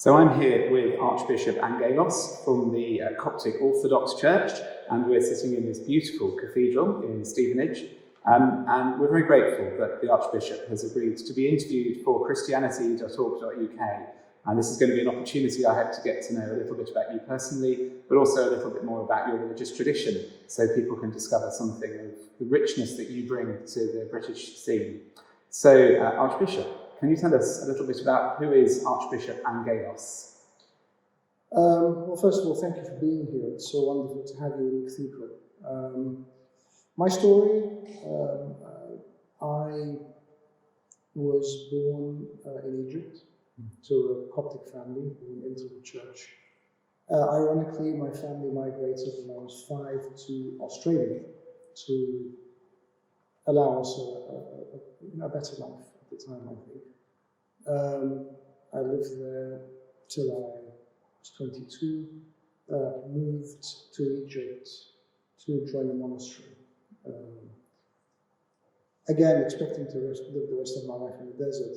So I'm here with Archbishop Angaelos from the Coptic Orthodox Church, and we're sitting in this beautiful cathedral in Stevenage. And we're very grateful that the Archbishop has agreed to be interviewed for Christianity.org.uk. And this is going to be an opportunity, I hope, to get to know a little bit about you personally, but also a little bit more about your religious tradition, so people can discover something of the richness that you bring to the British scene. So, Archbishop, can you tell us a little bit about who is Archbishop Angaelos? Well, first of all, thank you for being here. It's so wonderful to have you in the cathedral. My story, I was born in Egypt to a Coptic family, born into the church. Ironically, my family migrated when I was 5 to Australia to allow us a better life at the time, I think. I lived there till I was 22, moved to Egypt to join a monastery. Again, expecting to live the rest of my life in the desert,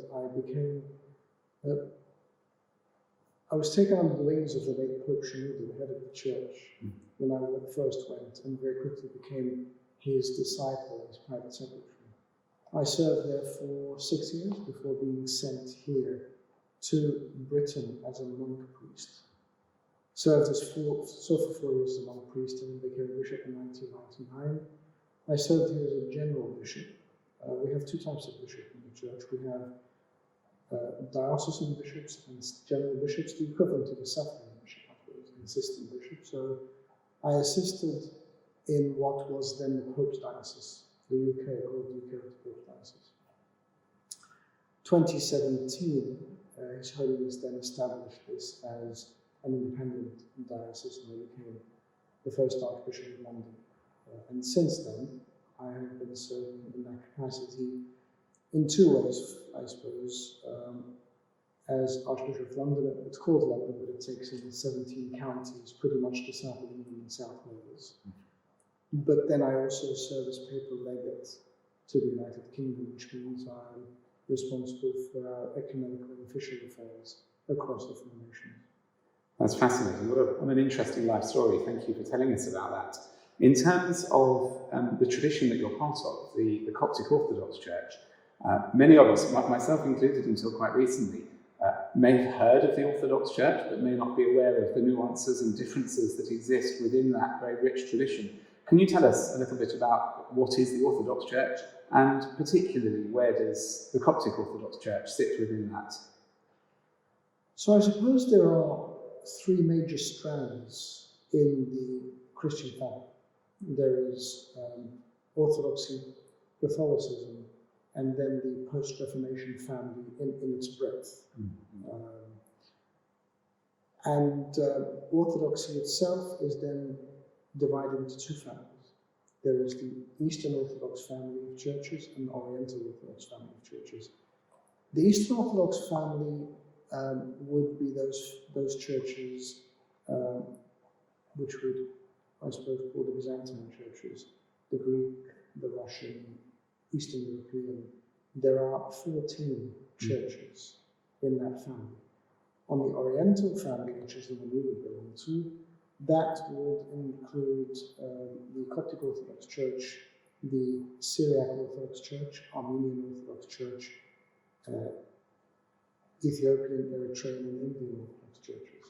I was taken under the wings of the late Pope Shenouda, the head of the church, when I first went, and very quickly became his disciple, his private secretary. I served there for 6 years before being sent here to Britain as a monk priest. Served for 4 years as a monk priest and became a bishop in 1999. I served here as a general bishop. We have 2 types of bishop in the church. We have diocesan bishops and general bishops, the equivalent of a suffering bishop, I suppose, an assistant bishop. So I assisted in what was then the Pope's diocese, the UK, called the UK Pope's diocese. 2017, His Holiness then established this as an independent diocese, and I became the first Archbishop of London. And since then, I have been serving in that capacity in 2 ways, I suppose. As Archbishop of London, it's called London, but it takes in 17 counties, pretty much to South of England and South Wales. But then I also serve as papal legate to the United Kingdom, which means I'm responsible for our ecumenical and official affairs across the 4 nations. That's fascinating. What an interesting life story. Thank you for telling us about that. In terms of the tradition that you're part of, the Coptic Orthodox Church, many of us, myself included until quite recently, may have heard of the Orthodox Church, but may not be aware of the nuances and differences that exist within that very rich tradition. Can you tell us a little bit about what is the Orthodox Church, and particularly where does the Coptic Orthodox Church sit within that? So I suppose there are 3 major strands in the Christian family. There is Orthodoxy, Catholicism, and then the post-Reformation family in its breadth. Orthodoxy itself is then divided into 2 families. There is the Eastern Orthodox family of churches and the Oriental Orthodox family of churches. The Eastern Orthodox family would be those churches which would, I suppose, call the Byzantine churches, the Greek, the Russian, Eastern European. There are 14 churches in that family. On the Oriental family, which is the one we would belong to, that would include the Coptic Orthodox Church, the Syriac Orthodox Church, Armenian Orthodox Church, Ethiopian, Eritrean, and Indian Orthodox churches.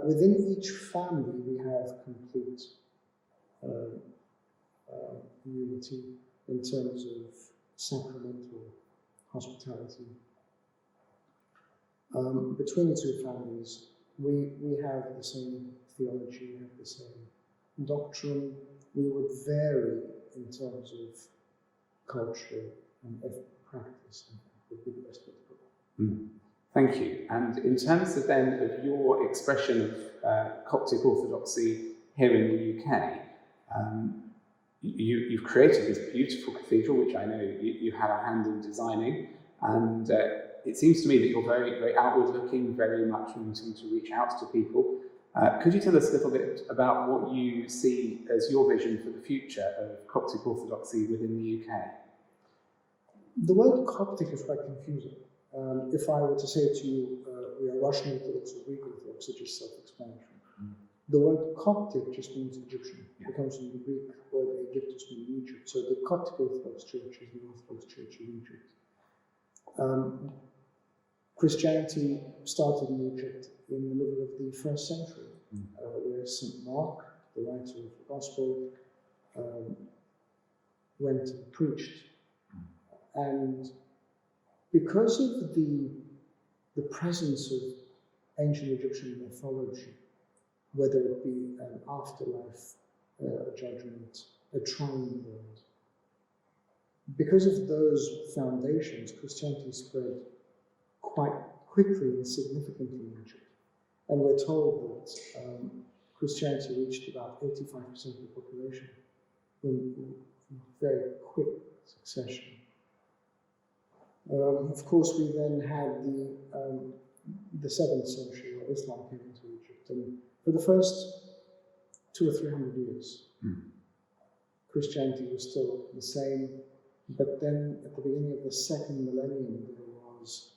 Within each family, we have complete unity in terms of sacramental hospitality. Between the 2 families, we have the same theology, we have the same doctrine. We would vary in terms of culture and practice, would be the best way to put it. Thank you. And in terms of then of your expression of Coptic Orthodoxy here in the UK, you've created this beautiful cathedral, which I know you had a hand in designing, and it seems to me that you're very, very outward-looking, very much wanting to reach out to people. Could you tell us a little bit about what you see as your vision for the future of Coptic Orthodoxy within the UK? The word Coptic is quite confusing. If I were to say to you, we are Russian Orthodox or Greek Orthodox, it's just self-explanatory. The word Coptic just means Egyptian. It comes from the Greek word Egyptus, meaning Egypt. So the Coptic Orthodox Church is the Orthodox Church of Egypt. Christianity started in Egypt in the middle of the 1st century, where St. Mark, the writer of the Gospel, went and preached. And because of the presence of ancient Egyptian mythology, whether it be an afterlife, a judgment, a triune world, because of those foundations, Christianity spread quite quickly and significantly in Egypt. And we're told that Christianity reached about 85% of the population in very quick succession. Of course, we then had the 7th century, where Islam came into Egypt. And for the first 200 or 300 years, Christianity was still the same. But then at the beginning of the 2nd millennium, there was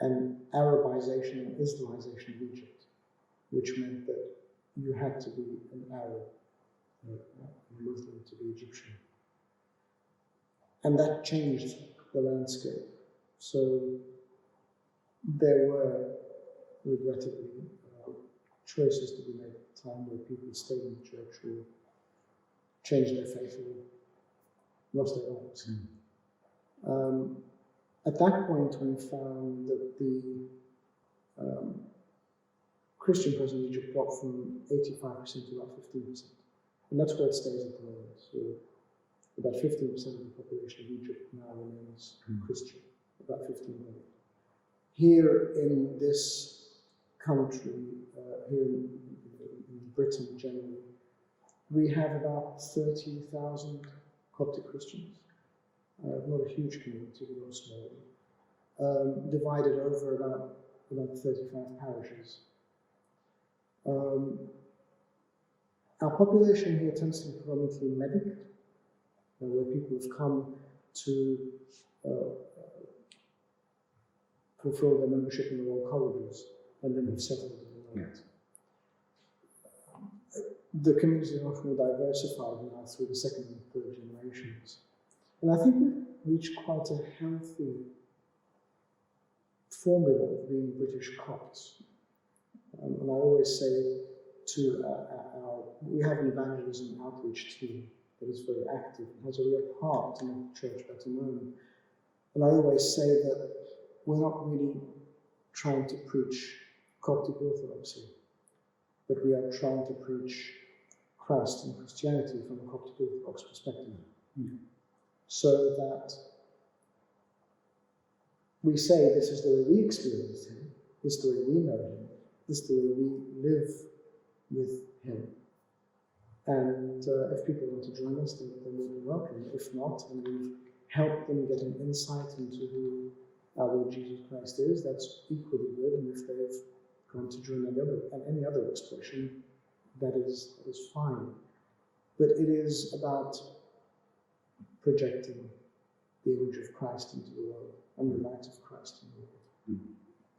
an Arabization and Islamization of Egypt, which meant that you had to be an Arab, a Muslim to be Egyptian. And that changed the landscape. So there were, regrettably, choices to be made at the time where people stayed in the church or changed their faith or lost their lives. At that point, we found that the Christian presence in Egypt dropped from 85% to about 15%. And that's where it stays at the moment. So about 15% of the population of Egypt now remains Christian, about 15 million. Here in this country, here in Britain generally, we have about 30,000 Coptic Christians. Not a huge community, but a small one, divided over about 35 parishes. Our population here tends to be predominantly Medic, where people have come to fulfill their membership in the Royal Colleges, and then have settled in the world. The community is much more diversified now through the 2nd and 3rd generations. And I think we've reached quite a healthy formula of being British Copts. And I always say to we have an evangelism outreach team that is very active and has a real heart to make the church better known. And I always say that we're not really trying to preach Coptic Orthodoxy, but we are trying to preach Christ and Christianity from a Coptic Orthodox perspective. So that we say this is the way we experience him, this is the way we know him, this is the way we live with him. And if people want to join us, then they're more than welcome. If not, and we've helped them get an insight into who our Lord Jesus Christ is, that's equally good. And if they've gone to join any other expression, that is fine. But it is about projecting the image of Christ into the world and the light of Christ in the world.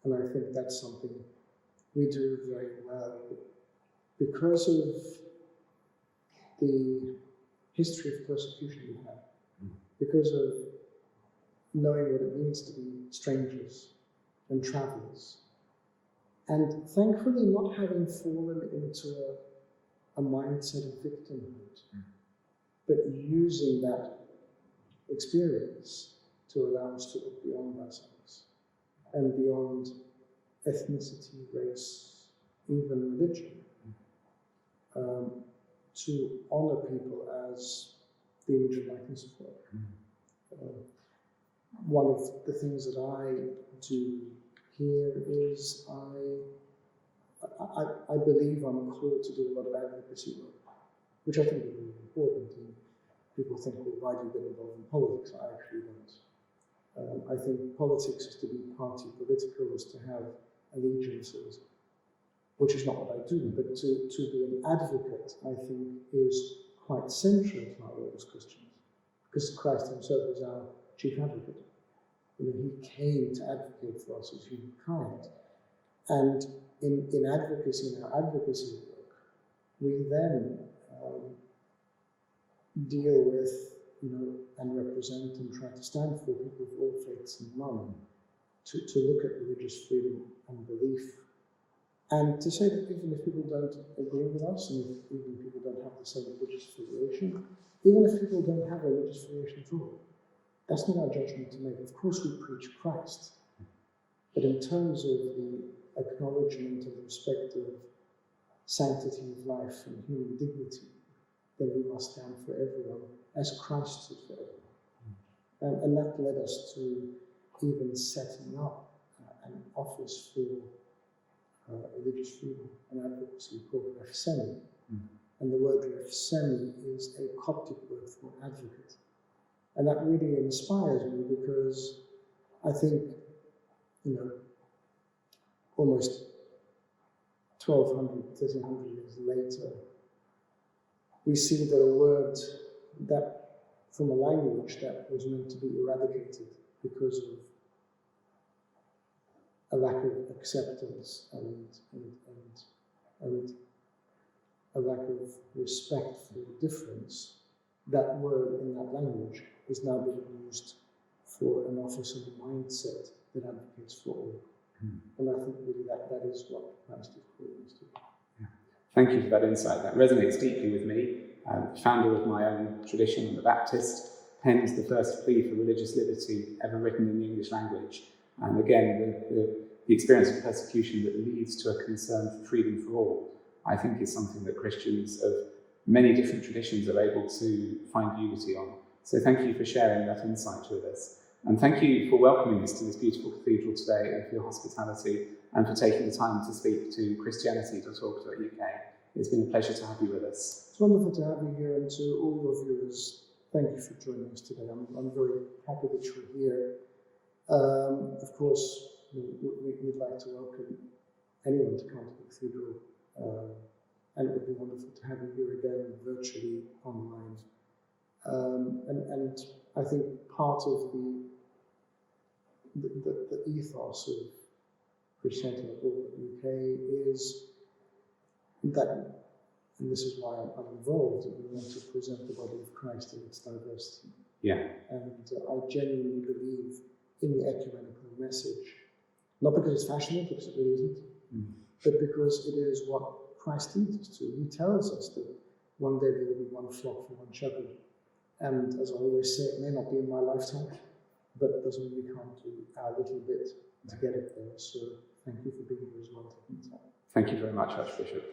And I think that's something we do very well because of the history of persecution we have, because of knowing what it means to be strangers and travelers, and thankfully not having fallen into a mindset of victimhood, but using that experience to allow us to look beyond ourselves and beyond ethnicity, race, even religion, to honor people as the image and likeness of God. One of the things that I do here is I believe I'm called to do a lot of advocacy work, which I think is really important. And people think, well, why do you get involved in politics? I actually don't. I think politics is to be party political, is to have allegiances, which is not what I do, but to be an advocate, I think, is quite central to our role as Christians, because Christ himself is our chief advocate. He came to advocate for us as humankind. And in advocacy, in our advocacy work, we then deal with, and represent and try to stand for people of all faiths and none, to look at religious freedom and belief, and to say that even if people don't agree with us, and even if people don't have the same religious affiliation, even if people don't have a religious affiliation at all, that's not our judgment to make. Of course we preach Christ, but in terms of the acknowledgement and respect of sanctity of life and human dignity, then we must stand for everyone as Christ stood for everyone. And that led us to even setting up an office for religious freedom and advocacy called Refsemi. And the word Refsemi is a Coptic word for advocate. And that really inspires me because I think, almost 1,200, 1,300 years later, we see that a word that, from a language that was meant to be eradicated because of a lack of acceptance and a lack of respect for difference, that word in that language is now being used for an office and a mindset that advocates for all. And I think really that is what Christ is calling us to. Yeah. Thank you for that insight. That resonates deeply with me. Founder of my own tradition, I'm a Baptist, penned the first plea for religious liberty ever written in the English language. And again, the experience of persecution that leads to a concern for freedom for all, I think is something that Christians of many different traditions are able to find unity on. So thank you for sharing that insight with us. And thank you for welcoming us to this beautiful cathedral today, and for your hospitality, and for taking the time to speak to Christianity.org.uk. It's been a pleasure to have you with us. It's wonderful to have you here, and to all your viewers, thank you for joining us today. I'm very happy that you're here. Of course, we'd like to welcome anyone to come to the cathedral, and it would be wonderful to have you here again, virtually, online. And I think part of the ethos of Christianity.org.uk is that, and this is why I'm involved, that we want to present the body of Christ in its diversity. Yeah. And I genuinely believe in the ecumenical message, not because it's fashionable, because it really isn't, but because it is what Christ leads us to. He tells us that one day there will be one flock for one shepherd. And as I always say, it may not be in my lifetime, but it doesn't mean we can't do our little bit to get it there. So thank you for being here as well. Thank you very much, Archbishop.